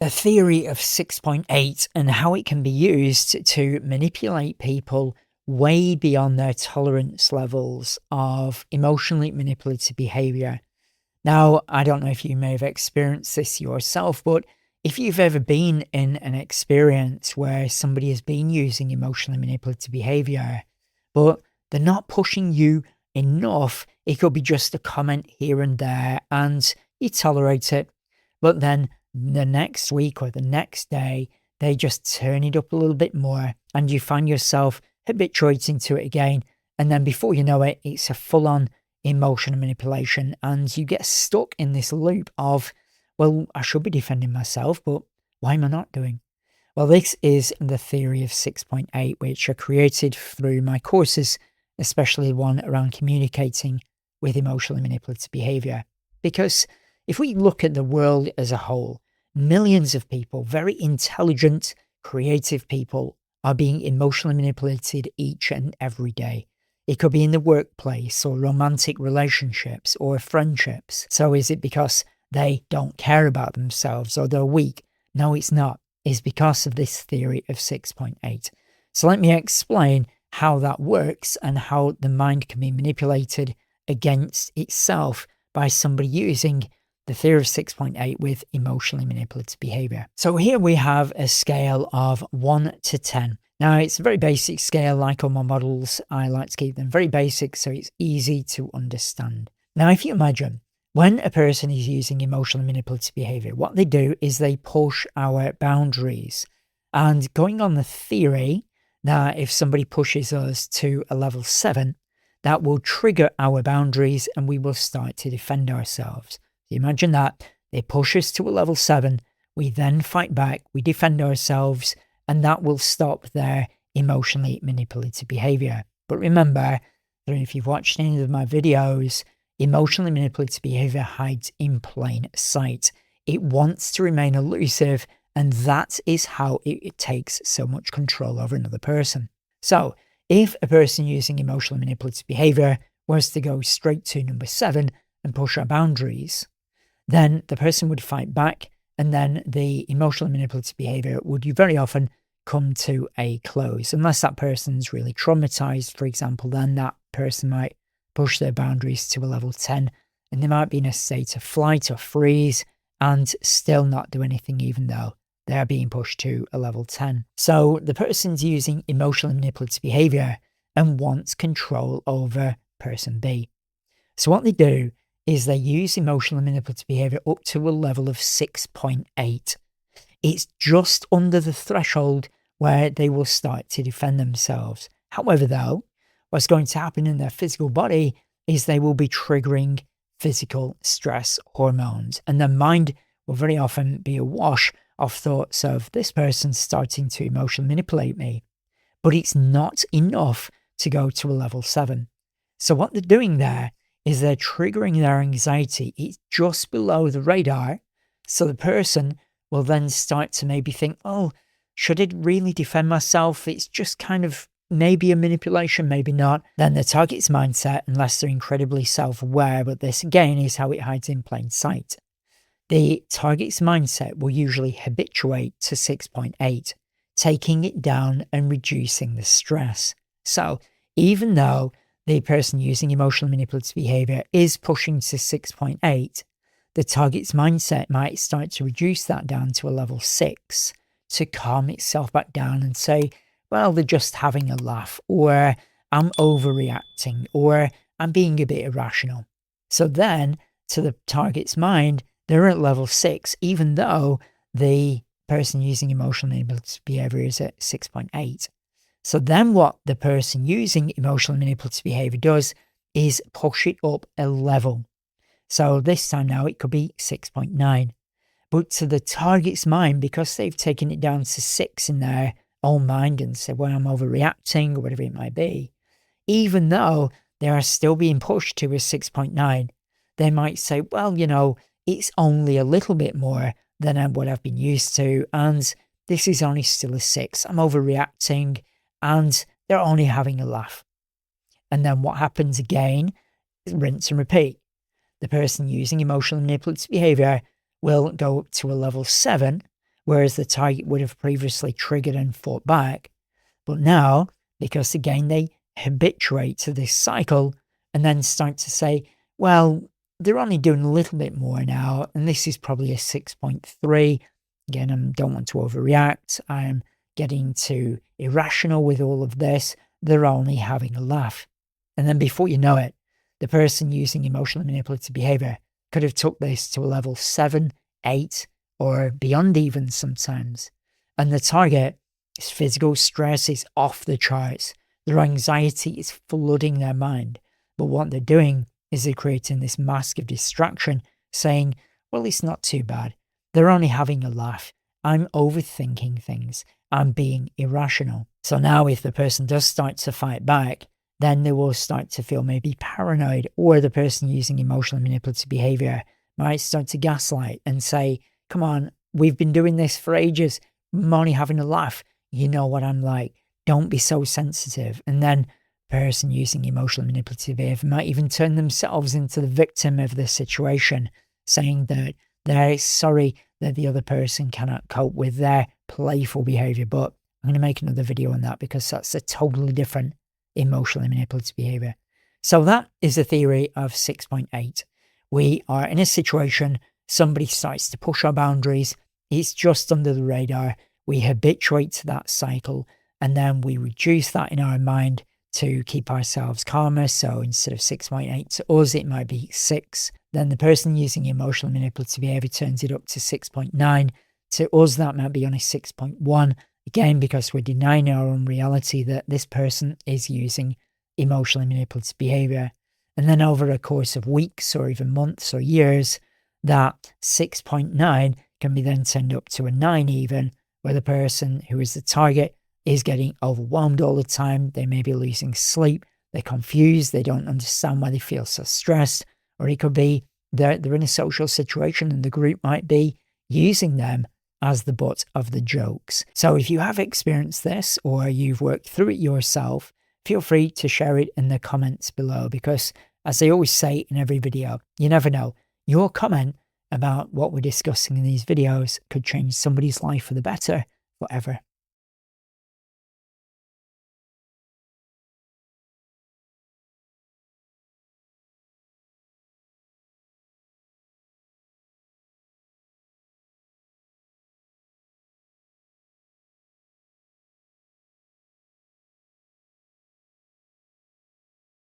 The theory of 6.8 and how it can be used to manipulate people way beyond their tolerance levels of emotionally manipulative behavior. Now, I don't know if you may have experienced this yourself, but if you've ever been in an experience where somebody has been using emotionally manipulative behavior, but they're not pushing you enough, it could be just a comment here and there and you tolerate it, but then the next week or the next day, they just turn it up a little bit more and you find yourself habituating to it again. And then before you know it, it's a full-on emotional manipulation and you get stuck in this loop of, well, I should be defending myself, but why am I not doing? Well, this is the theory of 6.8, which I created through my courses, especially one around communicating with emotionally manipulative behavior. Because if we look at the world as a whole, millions of people, very intelligent, creative people, are being emotionally manipulated each and every day. It could be in the workplace or romantic relationships or friendships. So is it because they don't care about themselves or they're weak? No, it's not. It's because of this theory of 6.8. So let me explain how that works and how the mind can be manipulated against itself by somebody using the theory of 6.8 with emotionally manipulative behavior. So here we have a scale of 1 to 10. Now, it's a very basic scale, like all my models. I like to keep them very basic so it's easy to understand. Now, if you imagine, when a person is using emotional manipulative behavior, what they do is they push our boundaries. And going on the theory that if somebody pushes us to a level 7, that will trigger our boundaries and we will start to defend ourselves. So imagine that. They push us to a level 7, we then fight back, we defend ourselves, and that will stop their emotionally manipulative behavior. But remember, I don't know if you've watched any of my videos, emotionally manipulative behavior hides in plain sight. It wants to remain elusive, and that is how it takes so much control over another person. So, if a person using emotionally manipulative behavior was to go straight to number 7 and push our boundaries, then the person would fight back, and then the emotionally manipulative behavior would very often come to a close. Unless that person's really traumatized, for example, then that person might push their boundaries to a level 10 and they might be in a state of flight or freeze and still not do anything even though they are being pushed to a level 10. So the person's using emotional manipulative behavior and wants control over person B. So what they do is they use emotional manipulative behavior up to a level of 6.8. It's just under the threshold where they will start to defend themselves. However, though, what's going to happen in their physical body is they will be triggering physical stress hormones, and their mind will very often be awash of thoughts of this person starting to emotionally manipulate me. But it's not enough to go to a level 7. So what they're doing there is they're triggering their anxiety. It's just below the radar. So the person will then start to maybe think, oh, should I really defend myself? It's just kind of maybe a manipulation, maybe not. Then the target's mindset, unless they're incredibly self-aware, but this again is how it hides in plain sight. The target's mindset will usually habituate to 6.8, taking it down and reducing the stress. So even though the person using emotional manipulative behavior is pushing to 6.8, the target's mindset might start to reduce that down to a level 6 to calm itself back down and say, well, they're just having a laugh, or I'm overreacting, or I'm being a bit irrational. So then, to the target's mind, they're at level 6, even though the person using emotional manipulative behavior is at 6.8. So then what the person using emotional manipulative behavior does is push it up a level. So this time now it could be 6.9. But to the target's mind, because they've taken it down to 6 in their own mind and said, well, I'm overreacting or whatever it might be, even though they are still being pushed to a 6.9, they might say, well, it's only a little bit more than what I've been used to, and this is only still a 6. I'm overreacting, and they're only having a laugh. And then what happens again? Rinse and repeat. The person using emotional manipulative behavior will go up to a level 7, whereas the target would have previously triggered and fought back. But now, because again they habituate to this cycle and then start to say, well, they're only doing a little bit more now, and this is probably a 6.3. Again, I don't want to overreact. I'm getting too irrational with all of this. They're only having a laugh. And then before you know it, the person using emotional manipulative behavior could have took this to a level 7, 8, or beyond even sometimes. And the target's physical stress is off the charts. Their anxiety is flooding their mind. But what they're doing is they're creating this mask of distraction, saying, well, it's not too bad. They're only having a laugh. I'm overthinking things. I'm being irrational. So now if the person does start to fight back, then they will start to feel maybe paranoid, or the person using emotional manipulative behavior might start to gaslight and say, come on, we've been doing this for ages. I'm only having a laugh. You know what I'm like. Don't be so sensitive. And then the person using emotional manipulative behavior might even turn themselves into the victim of the situation, saying that they're sorry that the other person cannot cope with their playful behavior. But I'm going to make another video on that because that's a totally different emotionally manipulative behavior. So that is the theory of 6.8. We are in a situation, somebody starts to push our boundaries. It's just under the radar. We habituate to that cycle, and then we reduce that in our mind to keep ourselves calmer. So instead of 6.8 to us, it might be 6. Then the person using emotional manipulative behavior turns it up to 6.9. To us, that might be only 6.1. Again, because we're denying our own reality that this person is using emotionally manipulative behavior. And then over a course of weeks or even months or years, that 6.9 can be then turned up to a 9 even, where the person who is the target is getting overwhelmed all the time. They may be losing sleep. They're confused. They don't understand why they feel so stressed. Or it could be they're in a social situation and the group might be using them as the butt of the jokes. So if you have experienced this or you've worked through it yourself, feel free to share it in the comments below, because as I always say in every video, you never know. Your comment about what we're discussing in these videos could change somebody's life for the better forever.